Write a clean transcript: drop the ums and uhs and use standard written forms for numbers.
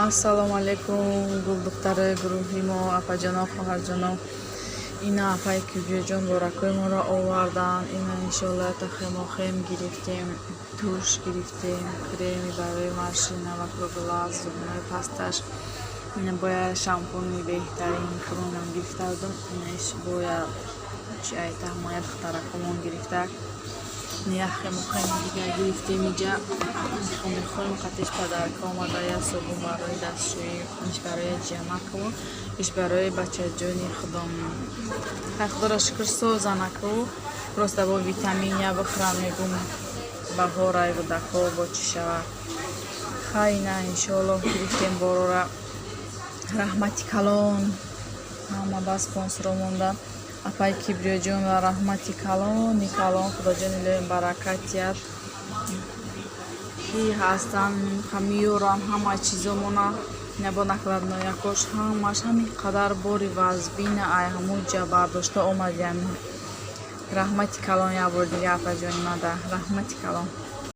Ассалому алейкум, гулдухтари гурӯҳи мо, апаҷоно, хоҳарҷоно. Ина апаи кибриёҷон боракӯи моро оварданд. Ина иншоалло тахемохем гирифтем, туш гирифтем, креми барои машина ва круглас, зубнои пасташ. Ина боя шампуни беҳтарин кремам гирифтардум. Инаш боя чай таҳмоя духтаракамон гирифта. Яхемохем дигар гирифтем иҷа. Мехоҳем қатиш падарка омада я собун барои дастшӯӣ, иш барои ҷиямаку, иш барои бачаҷони худом. Хай худоро шукр созанаку. Просто бо витамин я бихӯрам мегум баҳорай будако бо чӣ шава. Хай на иншоалло гирифтем борора. Раҳмати калон. Ҳама ба спонсоро монда. Апай кибриёҷон ва раҳмати калони калон худоҷон илоҳи баракат диҳад. Ки ҳастан ҳамиёран ҳама чизомона набо накунад ноякош ҳамаш ҳамин қадар бори вазбина ай ҳамуҷа бардошта омадиам. Раҳмати калон як бор дига апаҷони мада. Раҳмати калон.